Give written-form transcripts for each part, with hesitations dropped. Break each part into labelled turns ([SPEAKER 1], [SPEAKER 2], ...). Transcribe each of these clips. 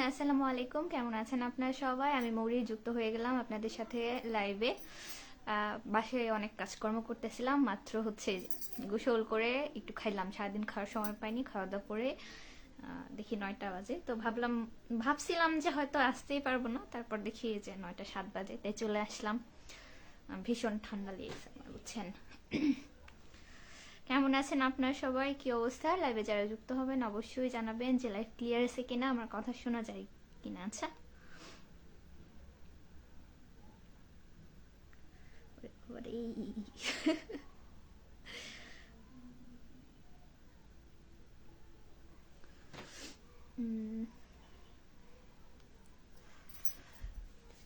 [SPEAKER 1] আসসালামু আলাইকুম, কেমন আছেন আপনারা সবাই? আমি মৌরি যুক্ত হয়ে গেলাম আপনাদের সাথে লাইভে। বাসায় অনেক কাজকর্ম করতেছিলাম, মাত্র হচ্ছে গোসল করে একটু খাইলাম, সারাদিন খাওয়ার সময় পাইনি, খাওয়া দাওয়া করে দেখি 9টা বাজে, তো ভাবছিলাম যে হয়তো আসতেই পারবো না, তারপর দেখি যে 9টা 7 বাজে, তাই চলে আসলাম। ভীষণ ঠান্ডা লেগেছে আমার, বুঝছেন। কেমন আছেন আপনারা সবাই? কি অবস্থা? লাইভে যারা যুক্ত হবেন অবশ্যই জানাবেন যে লাইভ ক্লিয়ার আছে কিনা, আমার কথা শোনা যায় কিনা। আচ্ছা,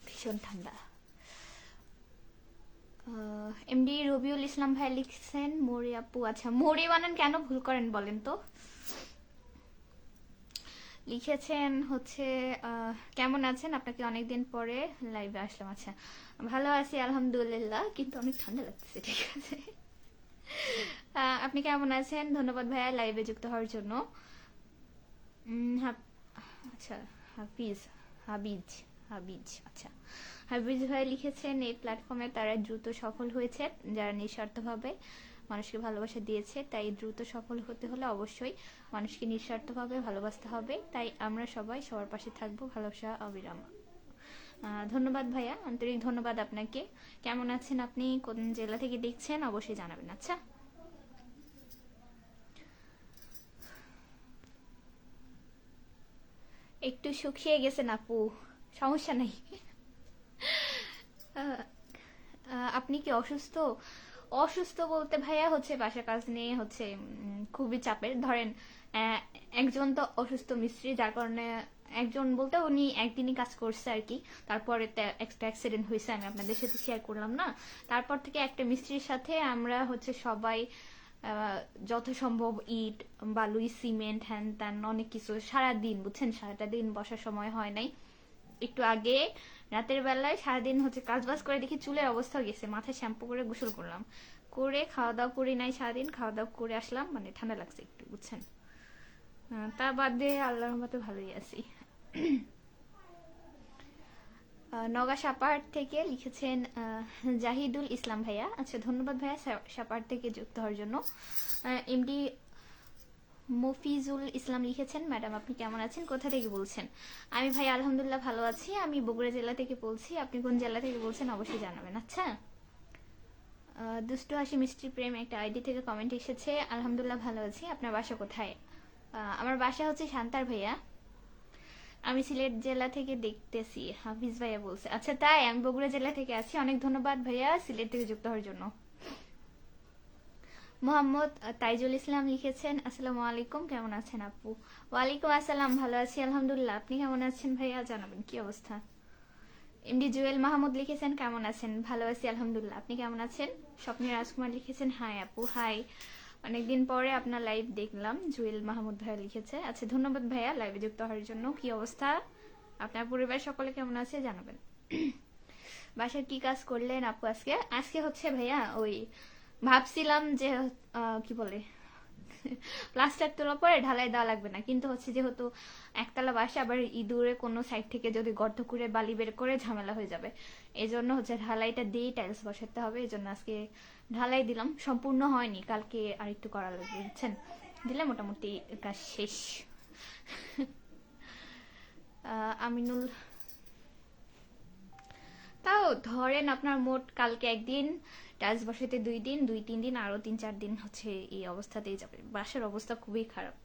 [SPEAKER 1] ভীষণ ঠান্ডা। এমডি রবিউল ইসলাম ভাই লিখছেন মরি আপু। আচ্ছা, মরি বানান কেন ভুল করেন বলেন তো? লিখেছেন হচ্ছে কেমন আছেন, আপনাকে অনেকদিন পরে লাইভে আসলাম। আচ্ছা, ভালো আছি আলহামদুলিল্লাহ, কিন্তু অনেক ঠান্ডা লাগতেছে। ঠিক আছে, আপনি কেমন আছেন? ধন্যবাদ ভাইয়া লাইভে যুক্ত হওয়ার জন্য। আচ্ছা, হাফিজ, হাবিজ, হাবিজ। আচ্ছা, হাবিজ ভাই লিখেছেন এই প্ল্যাটফর্মে তারা দ্রুত সফল হয়েছে যারা নিঃস্বার্থভাবে মানুষকে ভালোবাসা দিয়েছে, তাই দ্রুত সফল হতে হলে অবশ্যই মানুষকে নিঃস্বার্থভাবে ভালোবাসতে হবে, তাই আমরা সবাই সবার পাশে থাকবো, ভালোবাসা অবিরাম। ধন্যবাদ ভাইয়া, আন্তরিক ধন্যবাদ আপনাকে। কেমন আছেন আপনি? কোন জেলা থেকে দেখছেন অবশ্যই জানাবেন। আচ্ছা, একটু শুকিয়ে গেছেন আপু, সমস্যা নেই। আপনি কি অসুস্থ? অসুস্থ বলতে ভাইয়া হচ্ছে বাসার কাজ নিয়ে হচ্ছে খুবই চাপের। ধরেন আহ, একজন তো অসুস্থ মিস্ত্রি, যার কারণে একজন বলতে উনি একদিনই কাজ করছে আর কি, তারপরে একটা অ্যাক্সিডেন্ট হয়েছে, আমি আপনাদের সাথে শেয়ার করলাম না। তারপর থেকে একটা মিস্ত্রির সাথে আমরা হচ্ছে সবাই যথাসম্ভব ইট, বালুই, সিমেন্ট, হ্যান ত্যান অনেক কিছু, সারাদিন বুঝছেন, সারাটা দিন বসার সময় হয় নাই। একটু আগে রাতের বেলায় সারাদিন হচ্ছে কাজ বাজ করে দেখি চুলের অবস্থা গেছে, মাথায় শ্যাম্পু করে গোসল করলাম, করে খাওয়া দাওয়া করি নাই সারাদিন, খাওয়া দাওয়া করে আসলাম, মানে ঠান্ডা লাগছে একটু, বুঝছেন। তা বাদ দিয়ে আল্লাহর মতো ভালোই আছি। নগা সাপাহার থেকে লিখেছেন জাহিদুল ইসলাম ভাইয়া। আচ্ছা, ধন্যবাদ ভাইয়া সাপাহার থেকে যুক্ত হওয়ার জন্য। এমডি মফিজুল ইসলাম লিখেছেন ম্যাডাম আপনি কেমন আছেন, কোথা থেকে বলছেন? আমি ভাই আলহামদুলিল্লাহ ভালো আছি, আমি বগুড়া জেলা থেকে বলছি, আপনি কোন জেলা থেকে বলছেন অবশ্যই জানাবেন। আচ্ছা, দুষ্টু হাসি মিষ্টি প্রেম একটা আইডি থেকে কমেন্ট এসেছে, আলহামদুলিল্লাহ ভালো আছি, আপনার বাসা কোথায়? আমার বাসা হচ্ছে শান্তার ভাইয়া, আমি সিলেট জেলা থেকে দেখতেছি, হাফিজ ভাইয়া বলছে। আচ্ছা তাই, আমি বগুড়া জেলা থেকে আছি। অনেক ধন্যবাদ ভাইয়া সিলেট থেকে যুক্ত হওয়ার জন্য। মোহাম্মদ তাইজুল ইসলাম লিখেছেন আসসালামু আলাইকুম, কেমন আছেন আপু? ওয়ালাইকুম আসসালাম, ভালো আছি আলহামদুলিল্লাহ, আপনি কেমন আছেন ভাইয়া জানাবেন কি অবস্থা। এমডি জুয়েল মাহমুদ লিখেছেন কেমন আছেন, ভালো আছি আলহামদুলিল্লাহ, আপনি কেমন আছেন? স্বপ্নের রাজকুমার লিখেছেন হাই আপু, হাই, অনেকদিন পরে আপনার লাইভ দেখলাম, জুয়েল মাহমুদ ভাইয়া লিখেছে। আচ্ছা, ধন্যবাদ ভাইয়া লাইভে যুক্ত হওয়ার জন্য। কি অবস্থা, আপনার পরিবার সকলে কেমন আছে জানাবেন। বাসায় কি কাজ করলেন আপু আজকে? আজকে হচ্ছে ভাইয়া ওই ভাবছিলাম যে কি বলে প্লাস্টার তোলা পরে ঢালাই দেওয়া লাগবে না, কিন্তু হচ্ছে যেহেতু একতলা বাসা, আবার ইঁদুরে কোনো সাইড থেকে যদি গর্ত করে বালি বের করে ঝামেলা হয়ে যাবে, এই জন্য হচ্ছে ঢালাইটা দিয়ে টাইলস বসাতে হবে, এই জন্য আজকে ঢালাই দিলাম, সম্পূর্ণ হয়নি, কালকে আর একটু করা লাগবে, বুঝছেন, দিলে মোটামুটি কাজ শেষ। আমিনুল, তাও ধরেন আপনার মোট কালকে একদিন, টাইলস বসাতে 2 দিন, 2-3 দিন, আরো 3-4 দিন হচ্ছে এই অবস্থাতেই যাবে। বাসার অবস্থা খুবই খারাপ,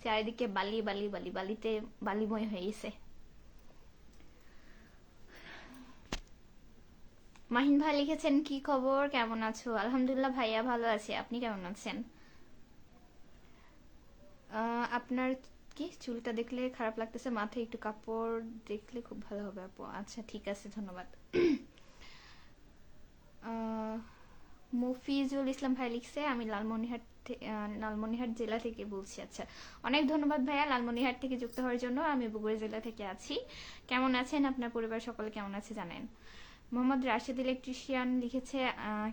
[SPEAKER 1] চারিদিকে বালি বালি বালি, বালিতে বালিময় হয়ে গেছে। মাহিন ভাই লিখেছেন কি খবর, কেমন আছো? আলহামদুলিল্লাহ ভাইয়া ভালো আছি, আপনি কেমন আছেন? আপনার কি চুলটা দেখলে খারাপ লাগতেছে, মাথায় একটু কাপড় দেখলে খুব ভালো হবে আপু। আচ্ছা ঠিক আছে, ধন্যবাদ। আহ, মফিজুল ইসলাম ভাই লিখছে আমি লালমনিরহাট জেলা থেকে বলছি। আচ্ছা, অনেক ধন্যবাদ ভাইয়া লালমনিরহাট থেকে যুক্ত হওয়ার জন্য। আমি বগুড়া জেলা থেকে আছি। কেমন আছেন, আপনার পরিবার সকলে কেমন আছে জানেন। মোহাম্মদ রাশেদ ইলেকট্রিশিয়ান লিখেছে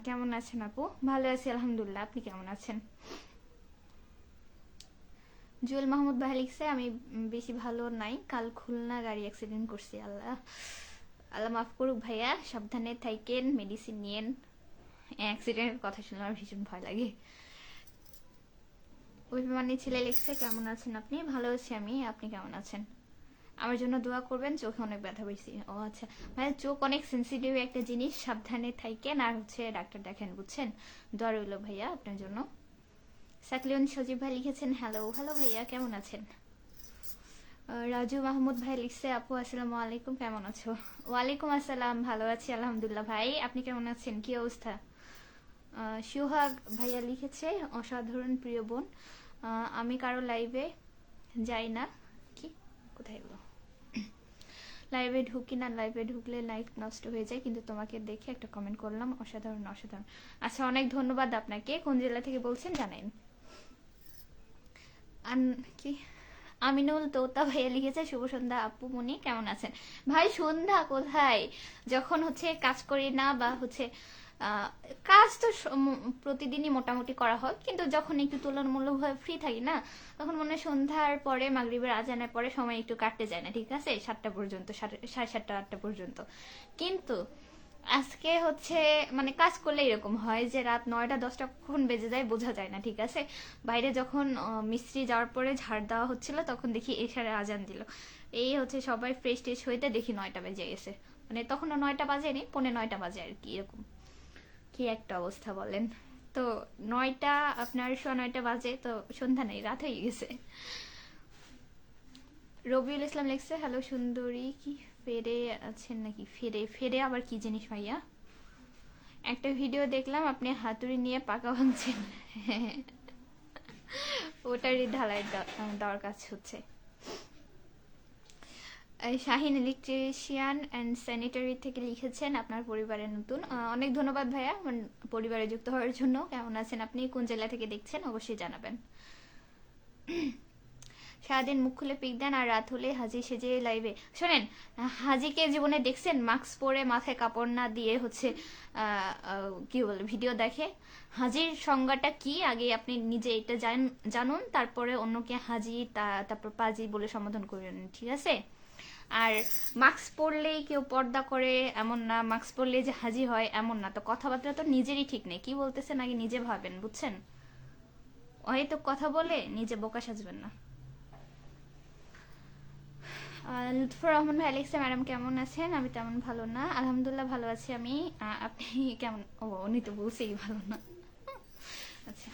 [SPEAKER 1] কেমন আছেন আপু? ভালো আছি আলহামদুলিল্লাহ, আপনি কেমন আছেন? জুয়েল মাহমুদ ভাই লিখছে আমি বেশি ভালো নাই, কাল খুলনা গাড়ি অ্যাক্সিডেন্ট করছি। আল্লাহ আল্লাহ মাফ করুক ভাইয়া, সাবধানে থাকেন, মেডিসিন নিয়েন। অ্যাক্সিডেন্টের কথা শুনলে আমার ভীষণ ভয় লাগে। অভিমানী ছেলে লিখছে কেমন আছেন আপনি? ভালো আছি আমি, আপনি কেমন আছেন? আমার জন্য দোয়া করবেন, চোখে অনেক ব্যথা পেয়েছি। ও আচ্ছা ভাইয়া, চোখ অনেক সেন্সিটিভ একটা জিনিস, সাবধানে থাকেন আর ডাক্তার দেখেন, বুঝছেন? দোয়া রইল ভাইয়া আপনার জন্য। সাকলিয়ন সজীব ভাই লিখেছেন হ্যালো। হ্যালো ভাইয়া, কেমন আছেন? রাজু মাহমুদ ভাই লিখছে আপু আসসালামু আলাইকুম, কেমন আছো? ওয়ালাইকুম আসসালাম, ভালো আছি আলহামদুলিল্লাহ। ভাই আপনি কেমন আছেন, কি অবস্থা? সুহাগ ভাইয়া লিখেছে অসাধারণ প্রিয় বোন, আমি কারো লাইভে যাই না। কি কোথায় গেলো? লাইভে ঢুকি না, লাইভে ঢুকলে লাইভ নষ্ট হয়ে যায়, কিন্তু তোমাকে দেখে একটা কমেন্ট করলাম, অসাধারণ অসাধারণ। আচ্ছা অনেক ধন্যবাদ আপনাকে। কোন জেলা থেকে বলছেন জানেন? কি আমিনুল তোতা ভাইয়া লিখেছে শুভ সন্ধ্যা আপু মনি, কেমন আছেন? ভাই সন্ধ্যা কোথায়, যখন কাজ করি না বা কাজ তো প্রতিদিনই মোটামুটি করা হয়, কিন্তু যখন একটু তুলনামূলকভাবে ফ্রি থাকি না, তখন মনে হয় সন্ধ্যার পরে মাগরিবের আজানের পরে সময় একটু কাটতে যায় না, ঠিক আছে, 7টা পর্যন্ত, 7:30 8টা পর্যন্ত। কিন্তু আজকে মানে কাজ করলে এরকম হয় যে রাত 9টা 10টা কখন বেজে যায় বোঝা যায় না, ঠিক আছে। বাইরে যখন মিস্ত্রি যাওয়ার পরে ঝাড় দেওয়া হচ্ছিল তখন দেখি এশারে আজান দিল, এই সবাই ফ্রেশ ট্রেশ হইতে দেখি 9টা বেজে গেছে, মানে তখনও 9টা বাজেনি, 9:45 বাজে আর কি, এরকম। কি একটা অবস্থা বলেন তো, 9টা আপনার 9:15 বাজে তো সন্ধ্যা নেই, রাত হয়ে গেছে। রবিউল ইসলাম লিখছে হ্যালো সুন্দরী, কি ফেরে আছেন নাকি? ফেরে ফেরে আবার কি জিনিস ভাইয়া? একটা ভিডিও দেখলাম আপনি হাতুড়ি নিয়ে পাকা ভাঙছেন। ওটারই ঢালাই দেওয়ার কাজ হচ্ছে। শাহিন ইলেকট্রিশিয়ান অ্যান্ড স্যানিটারি থেকে লিখেছেন আপনার পরিবারের নতুন, অনেক ধন্যবাদ ভাইয়া পরিবারে যুক্ত হওয়ার জন্য। কেমন আছেন আপনি, কোন জেলা থেকে দেখছেন অবশ্যই জানাবেন। সারাদিন মুখ খুলে পিক দেন আর রাত হলে হাজি সেজে লাইভে। শোনেন, হাজিকে জীবনে দেখছেন মাস্ক পরে মাথায় কাপড় না দিয়ে কি বলে ভিডিও দেখে? হাজির সংজ্ঞাটা কি আগে আপনি নিজে এটা জানুন, তারপরে অন্যকে হাজি তারপর পাজি বলে সম্বোধন করেন, ঠিক আছে? আর মাস্ক পরলেই কেউ পর্দা করে এমন না, মাস্ক পরলেই যে হাজি হয় এমন না। তো কথাবার্তা তো নিজেরই ঠিক নেই, কি বলতেছেন আগে নিজে ভাবেন, বুঝছেন? হয়তো কথা বলে নিজে বোকা সাজবেন না। লুৎফর রহমান ভাই লিখছে ম্যাডাম কেমন আছেন? আমি তেমন ভালো না, আলহামদুলিল্লাহ ভালো আছি আমি, আপনি কেমন? উনি তো বলছেই ভালো না। আচ্ছা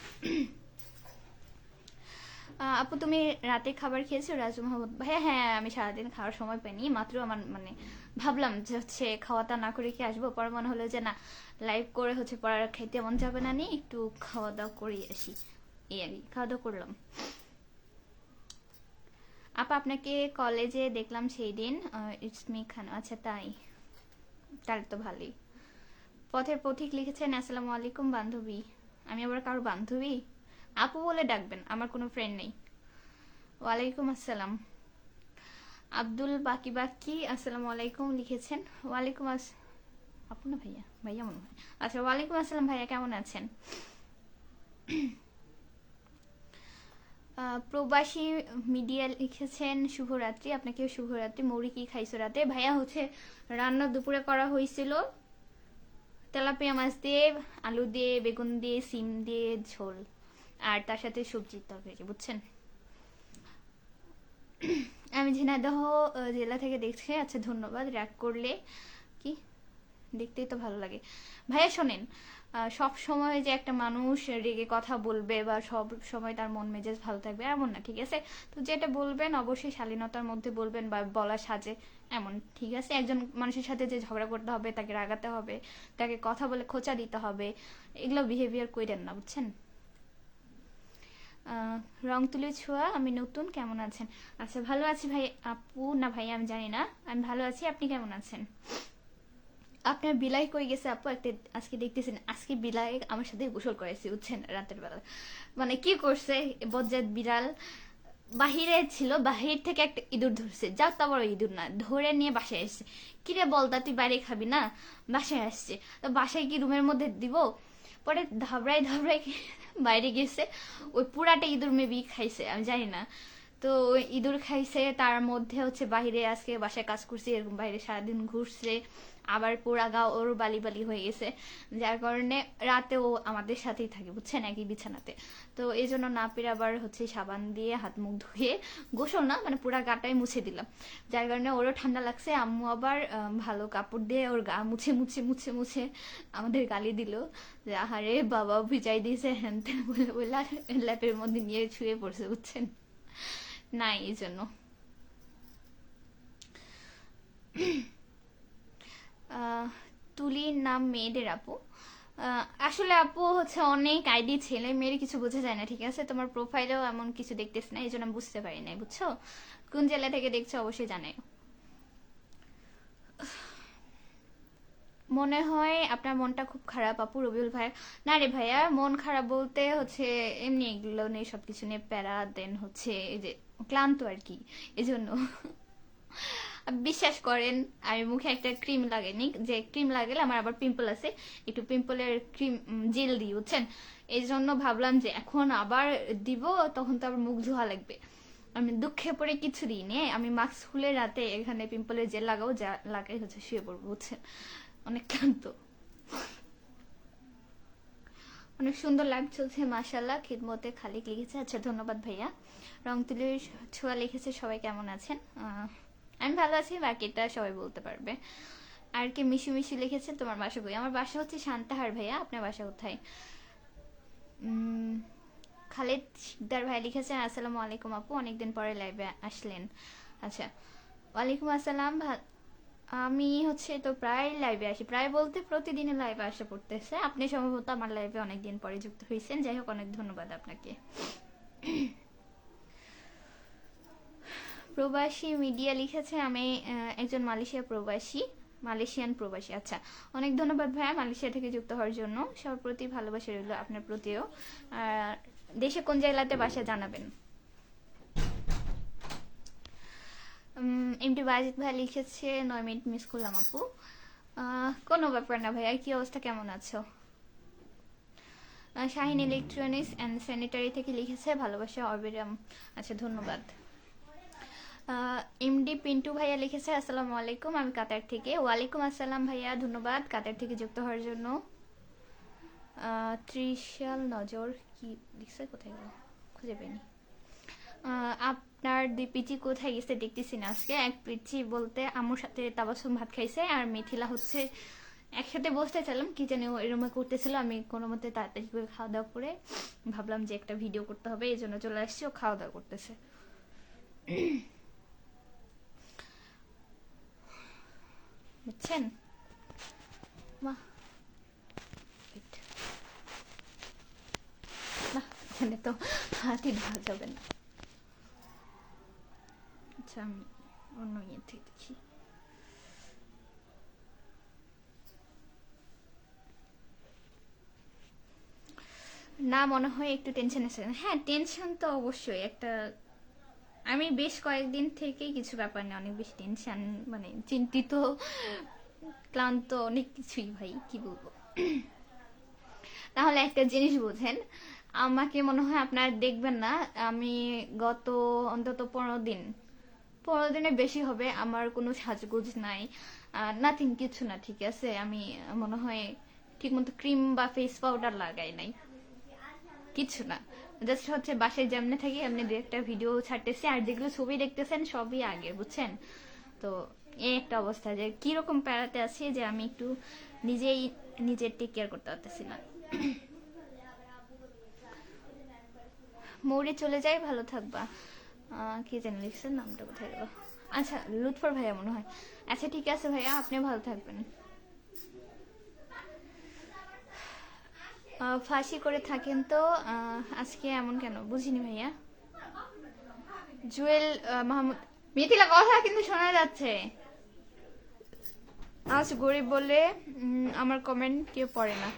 [SPEAKER 1] আপু তুমি রাতে খাবার খেয়েছো? রাজু মাহমুদ ভাইয়া হ্যাঁ, আমি সারাদিন খাওয়ার সময় পাইনি, মাত্র আমার মানে ভাবলাম যে খাওয়া দাওয়া না করে কি আসবো, পরে মনে হলো যে না, লাইভ করে পড়ার খাইতে মন যাবে না, নি একটু খাওয়া দাওয়া করে আসি, এই আর কি, খাওয়া দাওয়া করলাম। আপা আপনাকে কলেজে দেখলাম সেই দিন, ইটস মি খান। আচ্ছা তাই, তাহলে তো ভালোই। পথের পথিক লিখেছেন আসসালামু আলাইকুম বান্ধবী, আমি আবার কারো বান্ধবী? আপু বলে ডাকবেন, আমার কোনো ফ্রেন্ড নেই। ওয়ালাইকুম আসসালাম। আব্দুল বাকি বাকি আসসালামু আলাইকুম লিখেছেন। ওয়ালাইকুম আপু না ভাইয়া, ভাইয়া মনে হয়। আচ্ছা ওয়ালাইকুম আসসালাম ভাইয়া, কেমন আছেন? প্রবাসী মিডিয়া লিখেছেন শুভরাত্রি, আপনাকেও শুভরাত্রি। মৌরি কি খাইছো রাতে? ভাইয়া রান্না দুপুরে করা হয়েছিল তেলাপিয়া মাছ দিয়ে, আলু দিয়ে, বেগুন দিয়ে, সিম দিয়ে ঝোল, আর তার সাথে সবজির তরকারি, বুঝছেন? আমি ঝিনাইদহ জেলা থেকে দেখছি। আচ্ছা ধন্যবাদ, র্যাক করলে কি দেখতেই তো ভালো লাগে। ভাইয়া শোনেন, সব সময় যে একটা মানুষ রেগে কথা বলবে বা সব সময় তার মন মেজাজ ভালো থাকবে এমন না, ঠিক আছে? তো যেটা বলবেন অবশ্যই শালীনতার মধ্যে বলবেন বা বলা সাজে এমন, ঠিক আছে? একজন মানুষের সাথে যে ঝগড়া করতে হবে, তাকে রাগাতে হবে, তাকে কথা বলে খোঁচা দিতে হবে, এগুলো বিহেভিয়ার কইরেন না, বুঝছেন? রং তুলি ছোঁয়া, আমি নতুন, কেমন আছেন? আচ্ছা ভালো আছি ভাই। আপু না ভাই আমি জানি না, আমি ভালো আছি, আপনি কেমন আছেন? আপনার বিলাই কই গেছে আপু? একটা আজকে দেখতেছেন, আজকে বিলাই আমার সাথে গোসল করেছে, বুঝছেন, রাতের বেলা। মানে কি করছে বজ্জাত বিড়াল, বাহিরে ছিল, বাহির থেকে একটা ইঁদুর ধরছে, যা তা বড় ইঁদুর না, ধরে নিয়ে বাসায় আসছে। কিরে বলতা তুই বাইরে খাবি না? বাসায় আসছে, তো বাসায় কি রুমের মধ্যে দিব? পরে ধাবড়াই ধাবড়াই বাইরে গেছে, ওই পুরাটা ইঁদুর মেবি খাইছে, আমি জানি না। তো ওই ইঁদুর খাইছে, তার মধ্যে হচ্ছে বাইরে আজকে বাসায় কাজ করছে, এরকম বাইরে সারাদিন ঘুরছে, আবার পুরা গা ওর বালি বালি হয়ে গেছে, যার কারণে রাতে ও আমাদের সাথেই থাকে বুঝছেন, একই বিছানাতে। তো এই জন্য না পেরে আবার হচ্ছে সাবান দিয়ে হাত মুখ ধুয়ে, গোসল না মানে পুরা গাটাই মুছে দিলাম, যার কারণে ওরও ঠান্ডা লাগছে। আম্মু আবার ভালো কাপড় দিয়ে ওর গা মুছে মুছে মুছে মুছে আমাদের গালি দিল যে আহারে বাবা ভিজাই দিয়েছে হ্যান ত্যান বলে বলে ল্যাপের মধ্যে নিয়ে শুয়ে পড়ছে বুঝছেন, নাই এই জন্য। তুলির নাম মেয়েদের আপু। আসলে আপু হচ্ছে অনেক আইডি, ছেলে মেয়ের কিছু বোঝা যায় না, ঠিক আছে? তোমার প্রোফাইলেও এমন কিছু দেখতেছ না, এই জন্য আমি বুঝতে পারি নাই, বুঝছো? কোন জেলা থেকে দেখছো অবশ্যই জানাই। মনে হয় আপনার মনটা খুব খারাপ আপু, রবিউল ভাই। না রে ভাইয়া, মন খারাপ বলতে হচ্ছে এমনি এগুলো নিয়ে সবকিছু নিয়ে প্যারা, দেন হচ্ছে এই যে ক্লান্ত আর কি, এই জন্য। বিশ্বাস করেন আমি মুখে একটা ক্রিম লাগাইনি, যে ক্রিম লাগালে আমার আবার পিম্পল আছে, একটু পিম্পলের ক্রিম জেল দিই বুঝছেন, এই জন্য ভাবলাম যে এখন আবার দিব, তখন তো আবার মুখ ধোয়া লাগবে। আমি দুঃখে পড়ে কিছু দিই নে, আমি মাস্ক খুলে রাতে এখানে পিম্পলের জেল লাগাবো, যা লাগাই হচ্ছে শুয়ে পড়বো বুঝছেন, অনেক ক্লান্ত। অনেক সুন্দর লাইভ চলছে মাশাল্লাহ, খিদমতে খালিক লিখেছে, আচ্ছা ধন্যবাদ ভাইয়া। রং তুলির ছোঁয়া লিখেছে, সবাই কেমন আছেন? আমি ভালো আছি, বাকিটা সবাই বলতে পারবে। আর কি মিশু মিশু লিখেছে, তোমার বাসা কই? আমার বাসা হচ্ছে শান্তাহার ভাইয়া, আপনার বাসা কোথায়? খালেদ শিকদার ভাই লিখেছেন, আসসালামু আলাইকুম আপু, অনেকদিন পরে লাইভে আসলেন। আচ্ছা, ওয়ালাইকুম আসসালাম। আমি হচ্ছে তো প্রায় লাইভে আসি, প্রায় বলতে প্রতিদিনের লাইভে আসা পড়তেছে। আপনি সম্ভবত আমার লাইভে অনেকদিন পরে যুক্ত হয়েছেন, যাই হোক অনেক ধন্যবাদ আপনাকে। প্রবাসী মিডিয়া লিখেছে, আমি একজন মালয়েশিয়ান প্রবাসী। আচ্ছা, অনেক ধন্যবাদ ভাইয়া মালয়েশিয়া থেকে যুক্ত হওয়ার জন্য, সবার প্রতি ভালোবাসা রইল, আপনার প্রতিও। আর দেশে কোন জেলাতে বাসা জানাবেন। এমটি বাজিদ ভাই লিখেছে, 9 মিনিট মিস করলাম আপু। কোনো ব্যাপার না ভাইয়া, কি অবস্থা, কেমন আছো? শাহিন ইলেকট্রনিক্স অ্যান্ড স্যানিটারি থেকে লিখেছে, ভালোবাসা অবিরাম। আচ্ছা ধন্যবাদ। এমডি পিন্টু ভাইয়া লিখেছে, আসসালামু আলাইকুম, আমি কাতার থেকে। ওয়ালাইকুম আসসালাম ভাইয়া, ধন্যবাদ কাতার থেকে যুক্ত হওয়ার জন্য। ত্রিশাল নজর কি লিখছে, কোথায় গেল খুঁজে পাইনি। আপনার 2 পিচি কোথায় গেছে দেখতেছি না আজকে। এক পিচি বলতে আম্মুর সাথে তাবাসুম ভাত খাইছে, আর মিথিলা হচ্ছে একসাথে বসতে চাইলাম, কি জানি ও এরকম করতেছিল, আমি কোনো মতে তাড়াতাড়ি করে খাওয়া দাওয়া করে ভাবলাম যে একটা ভিডিও করতে হবে, এই জন্য চলে আসছি, ও খাওয়া দাওয়া করতেছে। বুঝছেন মা, না এখানে তো হাতই ধোয়া যাবে না। আচ্ছা আমি অন্য ইয়ে থেকে দেখি। না মনে হয় একটু টেনশন আছে। হ্যাঁ টেনশন তো অবশ্যই একটা, আমি বেশ কয়েকদিন থেকেই কিছু ব্যাপার নেই অনেক বেশি টেনশন, মানে চিন্তিত, ক্লান্ত, অনেক কিছুই ভাই, কি বলবো। তাহলে একটা জিনিস বুঝেন, আমাকে মনে হয় আপনার দেখবেন না, আমি গত অন্তত 15 দিনের বেশি হবে আমার কোনো সাজগোজ নাই, নাথিং, কিছু না, ঠিক আছে? আমি মনে হয় ঠিকমতো ক্রিম বা ফেস পাউডার লাগাই নাই, কিছু না, জাস্ট হচ্ছে বাসায় যেমনি থাকি এমনি 2-একটা ভিডিও ছাড়তেছি, আর যেগুলো ছবি দেখতেছেন সবই আগে, বুঝছেন? তো এই একটা অবস্থা যে কিরকম প্যারাতে আছি, যে আমি একটু নিজের টেক কেয়ার করতে পারতেছি না। মৌরে চলে যাই, ভালো থাকবা। কি জানি লিখছেন, নামটা কোথায় গেল? আচ্ছা লুৎফর ভাইয়া মনে হয়। আচ্ছা ঠিক আছে ভাইয়া, আপনি ভালো থাকবেন। ফাঁসি করে থাকেন তো, আজকে এমন কেন বুঝিনি ভাইয়া। জুয়েল মাহমুদ, মিথিলা কথা কিন্তু শোনা যাচ্ছে। আজ গরিব বলে আমার কমেন্ট কেউ পড়ে না।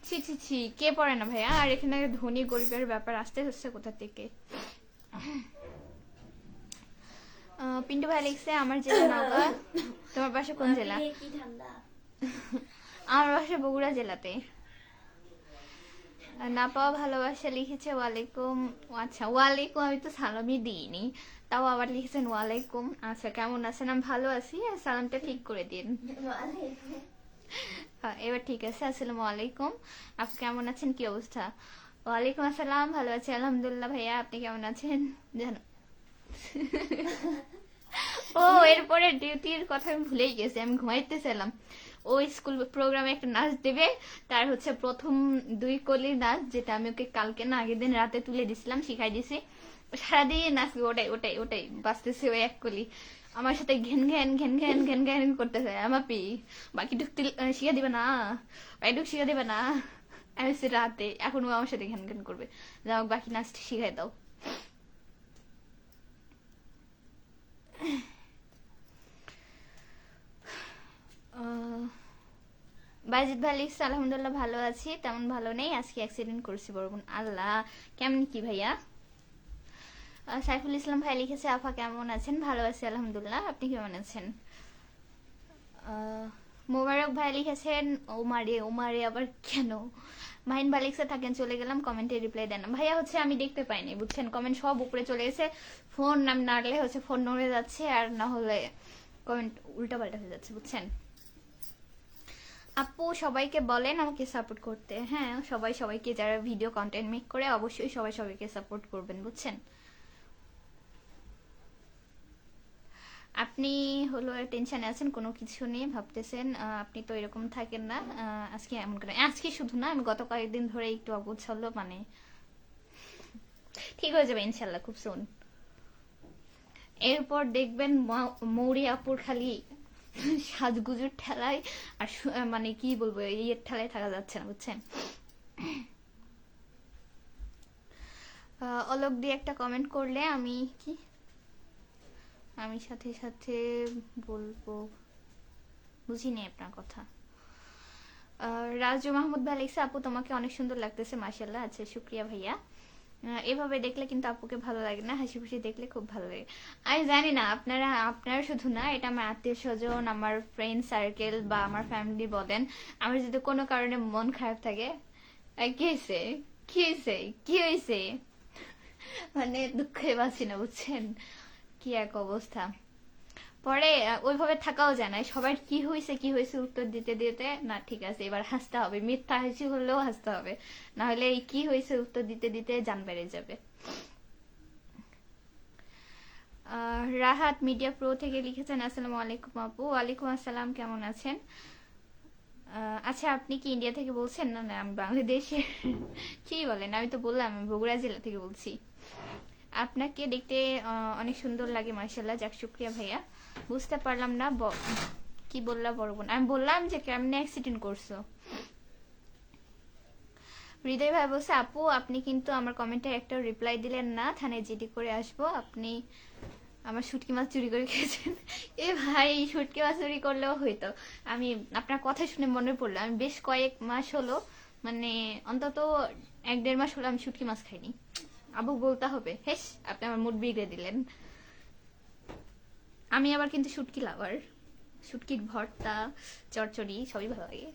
[SPEAKER 1] ছি ছি ছি, কে পড়ে না ভাইয়া? আর এখানে ধনী গরিবের ব্যাপার আসতে হচ্ছে কোথা থেকে। পিন্টু ভাই লিখছে, আমার জেলা নওগাঁ, তোমার বাসা কোন জেলা? আমার বাসা বগুড়া জেলাতে। না পাওয়া ভালোবাসা লিখেছে ওয়ালাইকুম। আচ্ছা ওয়ালাইকুম, আমি তো সালামই দিইনি, তাও আবার লিখেছেন ওয়ালাইকুম। আচ্ছা কেমন আছেন? আমি ভালো আছি, সালামটা ঠিক করে দিন। এবার ঠিক আছে। আসসালামু আলাইকুম, আপনি কেমন আছেন, কি অবস্থা? ওয়ালাইকুম আসসালাম, ভালো আছি আলহামদুলিল্লাহ। ভাইয়া আপনি কেমন আছেন? জানো ও এরপরে ডিউটির কথা আমি ভুলেই গেছি, আমি ঘুমাইতেছিলাম। ও স্কুল প্রোগ্রামে একটা নাচ দেবে, তার হচ্ছে প্রথম 2 কলির নাচ, যেটা আমি ওকে কালকে না আগের দিন রাতে তুলে দিছিলাম, শিখাই দিছি। সারাদিন নাচবে, ওটাই ওটাই ওটাই বাঁচতেছে ওই 1 কলি। আমার সাথে ঘেন ঘেন ঘেন ঘেন ঘেন ঘেন করতেছে। আমার পি বাকি টুক শিখা দিবে না, বাইটুক শিখা দিবে না। আমি বলছি রাতে, এখন ও আমার সাথে ঘেন ঘেন করবে। যাও বাকি নাচটা শিখাই দাও। বাজিদ ভাই লিখছে আলহামদুলিল্লাহ ভালো আছি, তেমন ভালো নেই, আজকে অ্যাক্সিডেন্ট করছি বড় বোন। আল্লাহ, কেমন কি ভাইয়া? সাইফুল ইসলাম ভাই লিখেছে আফা কেমন আছেন? ভালো আছি আলহামদুলিল্লাহ, আপনি কেমন আছেন? মোবারক ভাই লিখেছেন ওমারে ওমারে আবার কেন? মাহিন ভাই লিখছে থাকেন চলে গেলাম, কমেন্টে রিপ্লাই দেন না। ভাইয়া হচ্ছে আমি দেখতে পাইনি বুঝছেন, কমেন্ট সব উপরে চলে গেছে। ফোন আমি নাড়লে হচ্ছে ফোন নড়ে যাচ্ছে, আর না হলে কমেন্ট উল্টাপাল্টা হয়ে যাচ্ছে বুঝছেন। আপু সবাইকে বলেন আমাকে সাপোর্ট করতে। হ্যাঁ সবাই সবাইকে, যারা ভিডিও কন্টেন্ট মেক করে অবশ্যই সবাই সবাইকে সাপোর্ট করবেন বুঝছেন। আপনি হলো টেনশনে আছেন কোনো কিছু নিয়ে ভাবতেছেন, আপনি তো এরকম থাকেন না। আজকে এমন করে, আজকে শুধু না, আমি গত কয়েকদিন ধরে একটু অগোছালো, মানে ঠিক হয়ে যাবে ইনশাল্লাহ খুব সুন। এরপর দেখবেন মৌরি আপুর খালি সাজগুজুর ঠেলায় আর মানে কি বলবো, ইয়ের ঠেলায় থাকা যাচ্ছে না বুঝছেন। অলোক দিয়ে একটা কমেন্ট করলে আমি কি, আমি সাথে সাথে বলবো, বুঝিনি আপনার কথা। রাজু মাহমুদ ভাই লিখছে আপু তোমাকে অনেক সুন্দর লাগতেছে মাশাআল্লাহ। আচ্ছা শুক্রিয়া ভাইয়া। এভাবে দেখলে কিন্তু আপুকে ভালো লাগে না, হাসি খুশি দেখলে খুব ভালো লাগে। আমি জানি না আপনারা শুধু না, এটা আমার আত্মীয় স্বজন, আমার ফ্রেন্ড সার্কেল বা আমার ফ্যামিলি বলেন, আমার যদি কোনো কারণে মন খারাপ থাকে, কি হয়েছে কি হয়েছে কি হয়েছে, মানে দুঃখে বাঁচি না বুঝছেন, কি এক অবস্থা। পরে ওইভাবে থাকাও যায় না, সবার কি হয়েছে উত্তর দিতে দিতে, না ঠিক আছে এবার হাসতে হবে, মিথ্যা হাসি হলেও হাসতে হবে, না হলে এই কি হয়েছে উত্তর দিতে দিতে জান বেড়ে যাবে। রাহাত মিডিয়া প্রো থেকে লিখেছেন আসসালামু আলাইকুম আপু। ওয়ালাইকুম আসসালাম, কেমন আছেন? আচ্ছা আপনি কি ইন্ডিয়া থেকে বলছেন? না না আমি বাংলাদেশে। কি বলেন, আমি তো বললাম আমি বগুড়া জেলা থেকে বলছি। আপনাকে দেখতে অনেক সুন্দর লাগে মাশাআল্লাহ। যাক শুক্রিয়া ভাইয়া। বুঝতে পারলাম না কি বললা বড় বোন? আমি বললাম যে কেমনে অ্যাক্সিডেন্ট করছো। হৃদয় ভাই বলছে আপু আপনি কিন্তু আমার কমেন্টে একটা রিপ্লাই দিলেন না, থানায় জিডি করে আসবো, আপনি আমার শুটকি মাছ চুরি করে খেয়েছেন। এ ভাই শুটকি মাছ চুরি করলেও হইতো। আমি আপনার কথা শুনে মনে পড়লো, আমি বেশ কয়েক মাস হলো, মানে অন্তত 1-1.5 মাস হলো আমি শুটকি মাছ খাইনি। আবু বলতে হবে, হেস আপনি আমার মুড বিগড়ে দিলেন। আমি আবার কিন্তু শুটকি লাভার, শুটকির ভর্তা চচ্চড়ি সবই ভালো লাগে।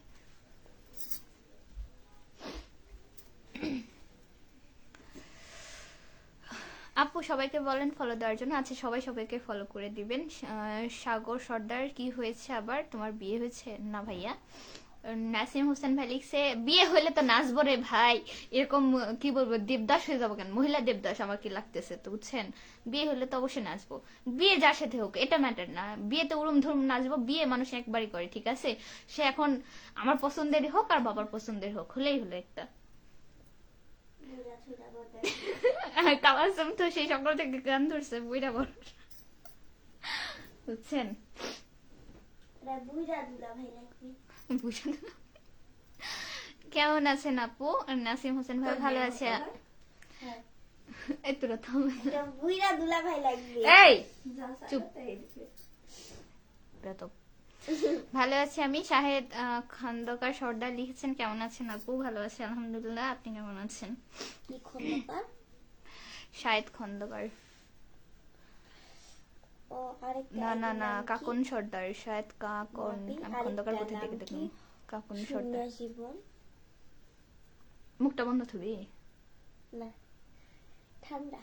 [SPEAKER 1] আপু সবাইকে বলেন ফলো দেওয়ার জন্য। আচ্ছা সবাই সবাইকে ফলো করে দিবেন। সাগর সর্দার কি হয়েছে আবার, তোমার বিয়ে হয়েছে? না ভাইয়া। নাসিম হোসেন ভাই লিখছে বিয়ে হইলে তো নাচবো রে ভাই, এরকম কি বলবো দেবদাস হয়ে যাবো কেন, মহিলা দেবদাস আমার কি লাগতেছে তো বুঝছেন। বিয়ে হলে তো অবশ্যই নাচবো, বিয়ে যার সাথে হোক এটা ম্যাটার না, বিয়েতে উড়ুম ধুম নাচবো, বিয়ে মানুষ একবারই করে ঠিক আছে, সে এখন আমার পছন্দেরই হোক আর বাবার পছন্দের হোক, হলেই হলো একটা। কালাসম তো সেই সকাল থেকে গান ধরছে বুইরা বড়, বুঝছেন। কেমন আছেন আপু? নাসিম হোসেন ভাই ভালো আছে। এই তোরা থাম, এই চুপ, ভালো আছি আমি। শাহেদ খন্দকার সর্দার লিখেছেন কেমন আছেন আপু? ভালো আছে আলহামদুলিল্লাহ, আপনি কেমন আছেন?
[SPEAKER 2] কি খন্দকার?
[SPEAKER 1] শাহেদ খন্দকার।
[SPEAKER 2] ও আরেকটা
[SPEAKER 1] না না না,
[SPEAKER 2] নাম কি?
[SPEAKER 1] কাকুন সর্দার, শাহেদ কাকুন। আমি খন্দকার কোথায় থেকে দেখলাম? কাকুন সর্দার।
[SPEAKER 2] জীবন
[SPEAKER 1] মুখ মুখটা বন্ধ থবি।
[SPEAKER 2] না, ঠান্ডা।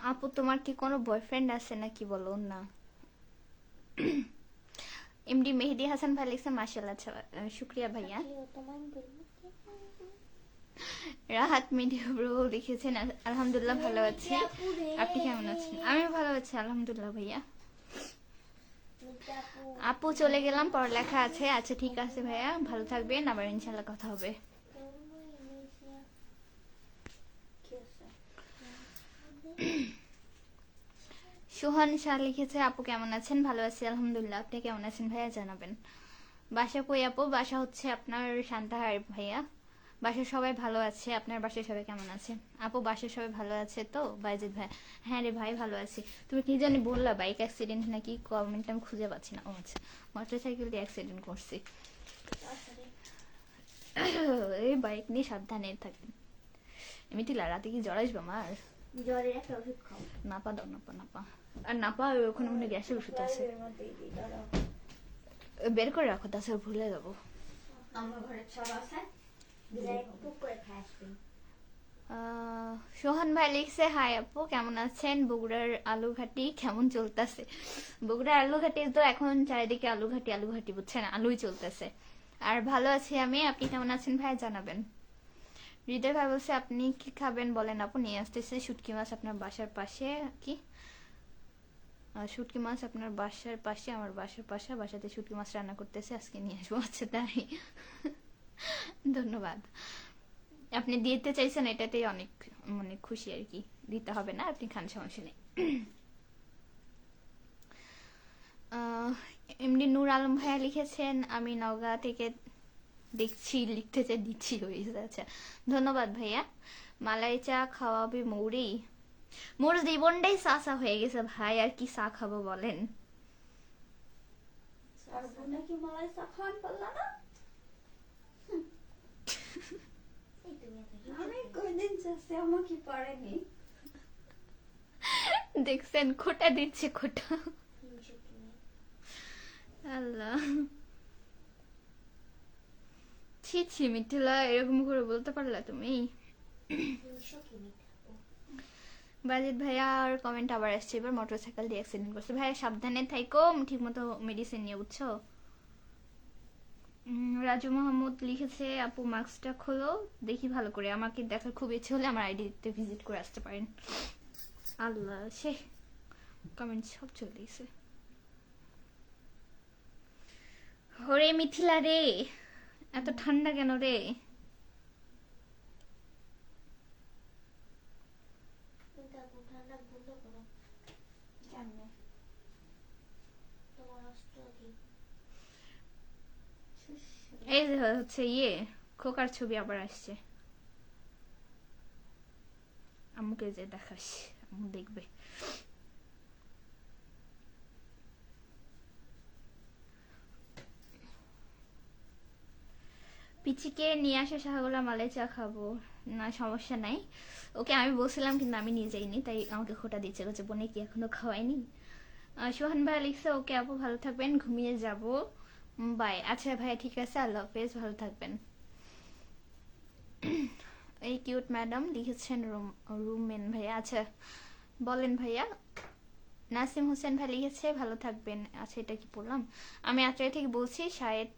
[SPEAKER 1] আপু তোমার কি কোনো বয়ফ্রেন্ড আছে নাকি বলো না? এমডি মেহেদি হাসান ভাই লিখছে মাশাআল্লাহ। আচ্ছা, শুক্রিয়া ভাইয়া।
[SPEAKER 2] থাকলেও তোমায় বলবো কি?
[SPEAKER 1] রাহাত মিডিয়া ব্রো লিখেছেন আলহামদুলিল্লাহ ভালো আছি, আপনি কেমন আছেন? আমি ভালো আছি আলহামদুলিল্লাহ ভাইয়া।
[SPEAKER 2] মির্জা আপু,
[SPEAKER 1] আপু চলে গেলাম, পড়ালেখা আছে। আচ্ছা ঠিক আছে ভাইয়া, ভালো থাকবেন, আবার ইনশাল্লাহ কথা হবে।
[SPEAKER 2] কি আছে?
[SPEAKER 1] সোহান শাহ লিখেছে আপু কেমন আছেন? ভালো আছি আলহামদুলিল্লাহ, আপনি কেমন আছেন ভাইয়া জানাবেন। বাসা কই আপু? বাসা হচ্ছে আপনার শান্তাহার ভাইয়া। বাসায় সবাই ভালো আছে, আপনার বাসায় সবাই কেমন আছে? আপু বাসায় সবাই ভালো আছে তো? বাইজিৎ ভাই, হ্যাঁ রে ভাই ভালো আছি। তুমি কি জানি বললা বাইক অ্যাক্সিডেন্ট নাকি, কমেন্ট আমি খুঁজে পাচ্ছি না। ও আচ্ছা, মোটরসাইকেল দিয়ে অ্যাক্সিডেন্ট করছি।
[SPEAKER 2] আসলে
[SPEAKER 1] এই বাইক নিয়ে সাবধানে থাকবেন। মিথিলা রাতে কি জ্বর আসবে আমার?
[SPEAKER 2] জ্বরের একটা ওষুধ খাও।
[SPEAKER 1] নাপা দাও, নাপা নাপা। আর নাপা ওখানে মনে হয় গ্যাসের ওষুধ আছে,
[SPEAKER 2] লাইভের মধ্যেই দিই, দাঁড়াও।
[SPEAKER 1] বের করে রাখো, তাছাড়া ভুলে যাবো।
[SPEAKER 2] আমার ঘরে সব আছে, যাই টুক করে খাই আসবেন।
[SPEAKER 1] সোহান ভাই লিখছে হাই আপু কেমন আছেন? বগুড়ার আলুঘাটি কেমন চলতেছে? বগুড়ার আলুঘাটি তো এখন চারিদিকে আলুঘাটি আলুঘাটি, বুঝছেন, আলুই চলতেছে। আর ভালো আছি আমি, আপনি কেমন আছেন ভাই জানাবেন। হৃদয় ভাই বলছে আপনি কি খাবেন বলেন আপু, নিয়ে আসতেছে শুটকি মাছ আপনার বাসার পাশে। কি শুটকি মাছ আপনার বাসার পাশে, আমার বাসার পাশে, বাসাতে শুটকি মাছ রান্না করতেছে, আজকে নিয়ে আসবো। আচ্ছা তাই, ধন্যবাদ। আপনি দিতে চাইছেন এটাতেই অনেক মানে খুশি আর কি, দিতে হবে না, আপনি খান, সমস্যা নেই। এমনি নূর আলম ভাইয়া লিখেছেন আমি নওগাঁ থেকে দেখছি, লিখতে চাই দিচ্ছি হয়েছে। আচ্ছা ধন্যবাদ ভাইয়া। মালাই চা খাওয়াবে মৌরি? মোর জীবনটাই চা হয়ে গেছে ভাই, আর কি চা খাবো বলেন।
[SPEAKER 2] আর বোনে কি মালাই চা খাওয়ান পারলা না? এই তুমি এত হিংসা
[SPEAKER 3] আমি
[SPEAKER 2] করো।
[SPEAKER 3] কয়দিন চাচ্ছি আমাকে পারেনি।
[SPEAKER 1] দেখছেন খোটা দিচ্ছে, খোটা।
[SPEAKER 2] হিংসা তুমি।
[SPEAKER 1] আল্লাহ, ছি ছি মিথিলা, এরকম করে বলতে পারলা তুমি?
[SPEAKER 2] হিংসা কি মিথ্যা আপু?
[SPEAKER 1] বাজিত ভাইয়া আর কমেন্ট আবার আসছে, এবার মোটরসাইকেল দিয়ে অ্যাক্সিডেন্ট করছে। ভাইয়া সাবধানে থাইকো, ঠিক মতো মেডিসিন নিয়ে, বুঝছো। রাজু মাহমুদ লিখেছে আপু মাস্কটা খোলো দেখি ভালো করে, আমাকে দেখার খুব ইচ্ছে হলে আমার আইডিতে ভিজিট করে আসতে পারেন। আল্লাহ, সে কমেন্ট সব চলে গেছে। ওরে মিথিলা রে, এত ঠান্ডা কেন রে?
[SPEAKER 2] মিথ্যা আপু, ঠান্ডা বন্ধ করো।
[SPEAKER 3] জানো
[SPEAKER 2] তোমার অস্ত্র কি?
[SPEAKER 1] এই যে হচ্ছে ইয়ে খোকার ছবি আবার আসছে, আম্মুকে যে দেখাস, আম্মু দেখবে। পিচিকে নিয়ে আসা শাহগোলা মালাই চা খাবো না, সমস্যা নাই। ওকে আমি বলছিলাম কিন্তু আমি নিয়ে যাইনি, তাই আমাকে খোটা দিচ্ছে, বলছে বোনে কি এখনো খাওয়াইনি। সোহান ভাই লিখছে ওকে আপু ভালো থাকবেন, ঘুমিয়ে যাব, বাই। আচ্ছা ভাইয়া ঠিক আছে, আল্লাহ হাফেজ, ভালো থাকবেন। এই কিউট ম্যাডাম লিখেছেন রুমেন ভাইয়া। আচ্ছা বলেন ভাইয়া। নাসিম হোসেন ভাই লিখেছে ভালো থাকবেন। আচ্ছা এটা কি পড়লাম? আমি আত্রাই থেকে বলছি, শায়েদ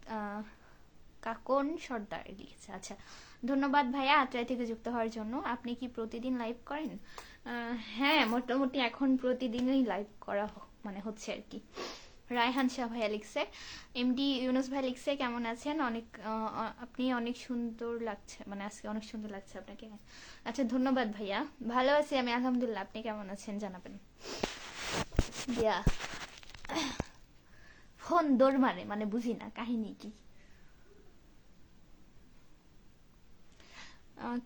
[SPEAKER 1] কাকন সর্দার লিখেছে। আচ্ছা ধন্যবাদ ভাইয়া আত্রাই থেকে যুক্ত হওয়ার জন্য। আপনি কি প্রতিদিন লাইভ করেন? হ্যাঁ মোটামুটি এখন প্রতিদিনই লাইভ করা মানে হচ্ছে আর কি। রায়হান শাহ ভাইয়া লিখছে। এমডি ইউনুস ভাই লিখছে কেমন আছেন? অনেক আপনি অনেক সুন্দর লাগছে, মানে আজকে অনেক সুন্দর লাগছে আপনাকে। আচ্ছা ধন্যবাদ ভাইয়া, ভালো আছি আমি আলহামদুলিল্লাহ, আপনি কেমন আছেন জানাবেন। দিয়া ফোন দৌড় মারে, মানে বুঝি না কাহিনী কি।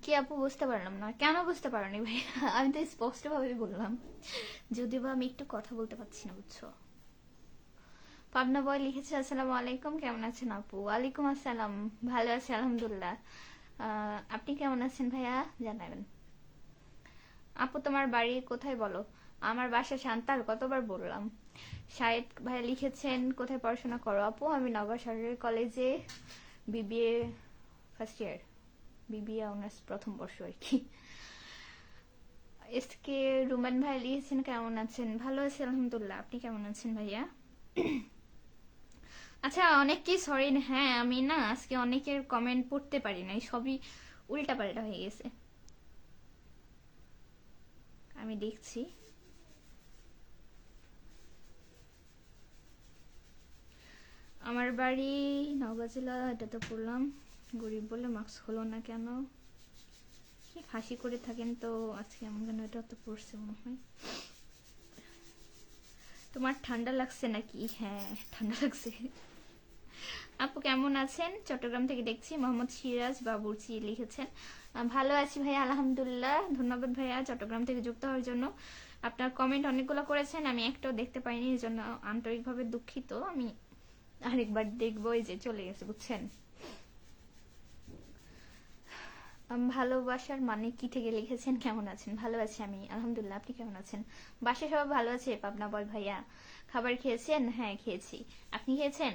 [SPEAKER 1] কি আপু বুঝতে পারলাম না, কেন বুঝতে পারোনি ভাই? আমি তো স্পষ্ট ভাবে বললাম, যদিও বা আমি একটু কথা বলতে পারছি না, বুঝছো। পাবনা বয় লিখেছে আসসালামু আলাইকুম, কেমন আছেন আপু? ওয়ালাইকুম আসসালাম, ভালো আছি আলহামদুলিল্লাহ, আপনি কেমন আছেন ভাইয়া জানাবেন। আপু তোমার বাড়ি কোথায় বলো? আমার বাসা শান্তার, কতবার বললাম। শাহেদ ভাই লিখেছেন কোথায় পড়াশোনা করো আপু? আমি নগর সরকারি কলেজে BBA first year, BBA honours প্রথম বর্ষ আর কি। এসকে রুমান ভাই লিখেছেন কেমন আছেন? ভালো আছি আলহামদুলিল্লাহ, আপনি কেমন আছেন ভাইয়া? আচ্ছা অনেককেই সরি, হ্যাঁ আমি না আজকে অনেকের কমেন্ট পড়তে পারি নাই, সবই উল্টা পাল্টা হয়ে গেছে। আমি দেখছি। আমার বাড়ি নওগাঁ জেলা, এটা তো পড়লাম। গরিব বলে মার্কস হলো না কেন? কি হাসি করে থাকেন তো আজকে, এমন কেন? এটা তো পড়ছে মনে হয়। তোমার ঠান্ডা লাগছে নাকি? হ্যাঁ ঠান্ডা লাগছে। আপু কেমন আছেন? চট্টগ্রাম থেকে দেখছি। মোহাম্মদ সিরাজ বাবুর্চি লিখেছেন ভালো আছি ভাইয়া আলহামদুলিল্লাহ। ধন্যবাদ ভাইয়া চট্টগ্রাম থেকে যুক্ত হওয়ার জন্য। আপনার কমেন্ট অনেকগুলো করেছেন, আমি একটাও দেখতে পাইনি, এই জন্য আন্তরিকভাবে দুঃখিত। আমি আরেকবার দেখবো। এই যে চলে গেছে বুঝছেন। ভালোবাসার মানে কি থেকে লিখেছেন কেমন আছেন? ভালো আছি আমি আলহামদুলিল্লাহ, আপনি কেমন আছেন? বাসায় সবাই ভালো আছে? পাবনা বল ভাইয়া। খাবার খেয়েছেন? হ্যাঁ খেয়েছি, আপনি খেয়েছেন?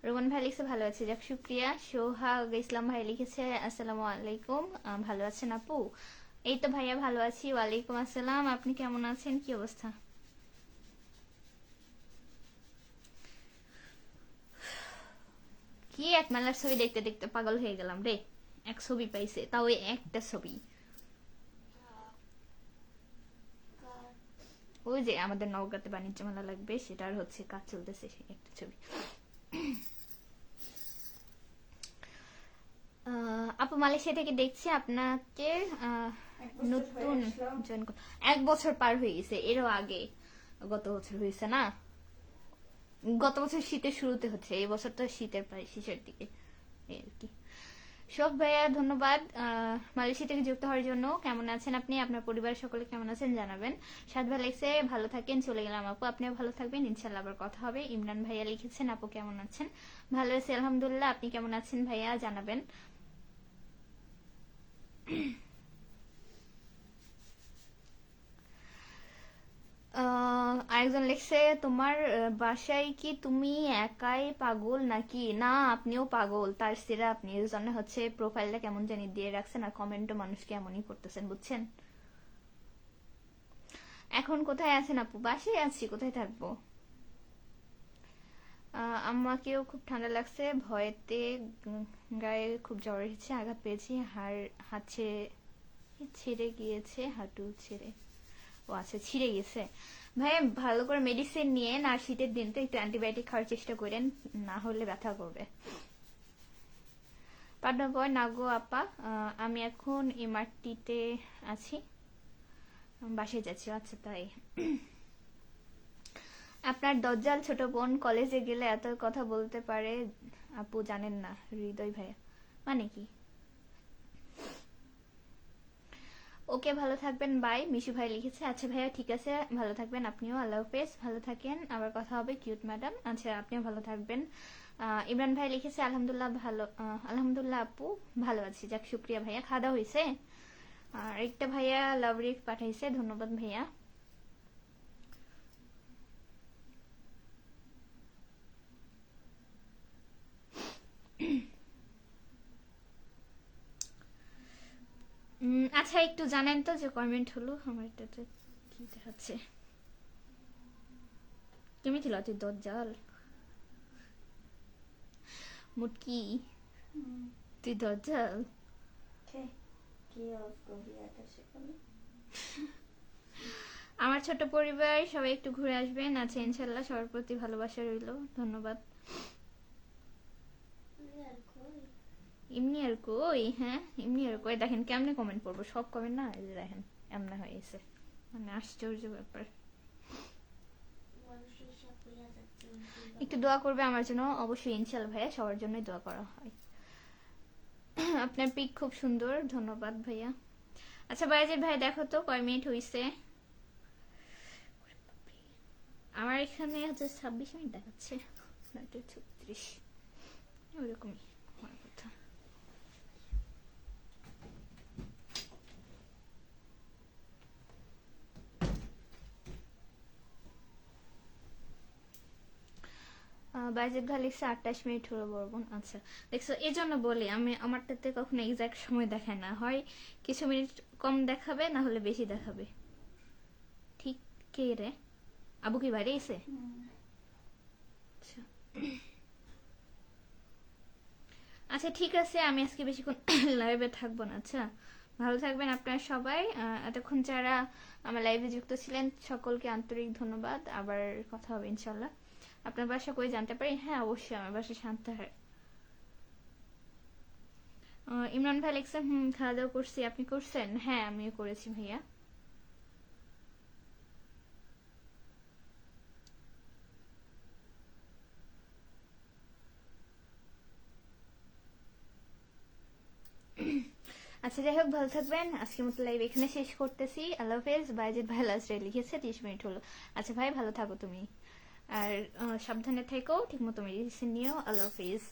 [SPEAKER 1] রোমান ভাই লিখছে ভালো আছে, যাক শুক্রিয়া। সোহাগ ইসলাম ভাই লিখেছে আসসালামু আলাইকুম, ভালো আছেন আপু? এই তো ভাইয়া ভালো আছি, ওয়ালাইকুম আসসালাম। আপনি কেমন আছেন? কি অবস্থা? কি এক মেলার ছবি দেখতে দেখতে পাগল হয়ে গেলাম রে। এক ছবি পাইছে, তাও ওই একটা ছবি। ওই যে আমাদের নওগাঁতে বাণিজ্য মেলা লাগবে, সেটার হচ্ছে কাজ চলতেছে, সেই একটা ছবি। আপু মালয়েশিয়া থেকে দেখছি আপনাকে। নতুন জয়েন 1 বছর পার হয়ে গেছে, এরও আগে গত বছর হয়েছে না? গত বছর শীতের শুরুতে হচ্ছে, এই বছর তো শীতের প্রায় শেষের দিকে এই আর কি। শোক ভাইয়া ধন্যবাদ মালয়েশিয়া থেকে যুক্ত হওয়ার জন্য। কেমন আছেন আপনি? আপনার পরিবারের সকলে কেমন আছেন জানাবেন। সাদ ভাই লিখছে ভালো থাকেন, চলে গেলাম আপু, আপনিও ভালো থাকবেন, ইনশাল্লাহ আবার কথা হবে। ইমরান ভাইয়া লিখেছেন আপু কেমন আছেন? ভালো আছি আলহামদুলিল্লাহ, আপনি কেমন আছেন ভাইয়া জানাবেন। আরেকজন লিখছে তোমার বাসায় কি তুমি একাই পাগল নাকি? না আপনিও পাগল, তার সেরা আপনি, এর জন্য হচ্ছে প্রোফাইলটা কেমন জানি দিয়ে রাখছেন, আর কমেন্টও মানুষকে এমনই করতেছেন বুঝছেন। এখন কোথায় আছেন আপু? বাসায় আছি, কোথায় থাকবো। আমাকেও খুব ঠান্ডা লাগছে, ভয়েতে গায়ে খুব জ্বর এসেছে, আঘাত পেয়েছি, হাত ছেড়ে গিয়েছে, হাঁটু ছেড়ে, ও আচ্ছা ছিঁড়ে গেছে। ভাই ভালো করে মেডিসিন নিয়ে, আর শীতের দিন তো একটু অ্যান্টিবায়োটিক খাওয়ার চেষ্টা করেন, না হলে ব্যথা করবে। পাটনা বয় নাগো আপা, আমি এখন এমআরটিতে আছি, বাসায় যাচ্ছি। আচ্ছা তাই। আপনার দজ্জাল ছোট বোন কলেজে গেলে এত কথা বলতে পারে আপু জানেন না। হৃদয় ভাইয়া মানে কি? ওকে ভালো থাকবেন বাই, মিশু ভাই লিখেছে। আচ্ছা ভাইয়া ঠিক আছে, ভালো থাকবেন আপনিও, আল্লাহ হাফেজ, ভালো থাকেন, আবার কথা হবে কিউট ম্যাডাম। আচ্ছা আপনিও ভালো থাকবেন। ইমরান ভাই লিখেছে আলহামদুলিল্লাহ ভালো, আলহামদুলিল্লাহ আপু ভালো আছি, যাক শুক্রিয়া ভাইয়া। খাওয়া দাওয়া হয়েছে? আর একটা ভাইয়া লাভ রিক পাঠাইছে, ধন্যবাদ ভাইয়া। আচ্ছা একটু জানেন তো যে কমেন্ট হলো আমার, এটাতে কি দেখাচ্ছে? কেমিতি লতি দজ্জাল মুটকি, তুই দজ্জাল?
[SPEAKER 3] কি করবি এটা সেখানে?
[SPEAKER 1] আমার ছোট পরিবার সবাই একটু ঘুরে আসবেন। আচ্ছা ইনশাল্লাহ, সবার প্রতি ভালোবাসা রইল, ধন্যবাদ। এমনি আর কই, হ্যাঁ এমনি আর কই। দেখেন কেমনে কমেন্ট পড়বো, সব কমেন্ট না, এই যে দেখেন এমন হয়েছে, মানে আশ্চর্য ব্যাপার। একটু দোয়া করবে আমার জন্য অবশ্যই, ইনশাল্লাহ ভাইয়া, সবার জন্যই দোয়া করা হয়। আপনার পিক খুব সুন্দর, ধন্যবাদ ভাইয়া। আচ্ছা বাইজিৎ ভাই দেখো তো কয় মিনিট হইছে। আমার এখানে হচ্ছে 26 মিনিট দেখাচ্ছে, 36 ওইরকমই হওয়ার কথা। বাইজেট ভাই লিখছে 28 মিনিট হলো বলবো। আচ্ছা দেখছো, এই জন্য বলি আমি আমারটাতে কখনো এক্সাক্ট সময় দেখায় না, হয় কিছু মিনিট কম দেখাবে না হলে বেশি দেখাবে। ঠিক কে রে? আবু কি বাইরে এসে? আচ্ছা আচ্ছা ঠিক আছে, আমি আজকে বেশিক্ষণ লাইভে থাকবো না। আচ্ছা ভালো থাকবেন আপনারা সবাই। এতক্ষণ যারা আমার লাইভে যুক্ত ছিলেন সকলকে আন্তরিক ধন্যবাদ। আবার কথা হবে ইনশাল্লাহ। আপনার বাসা কই জানতে পারি? হ্যাঁ অবশ্যই, আমার বাসা শান্তাহার। ইমরান ভাই লিখছেন খাওয়া দাওয়া করছি, আপনি করছেন? হ্যাঁ আমিও করেছি ভাইয়া। আচ্ছা যাই হোক, ভালো থাকবেন। আজকের মতো লাইভ এখানে শেষ করতেছি। আল্লাহ হাফেজ। বাইজেট ভাই লাস্ট লিখেছে 30 মিনিট হলো। আচ্ছা ভাই ভালো থাকো তুমি, আর সাবধানে থেকো, ঠিক মতো মেডিসিন নিও। আল্লাহ হাফেজ।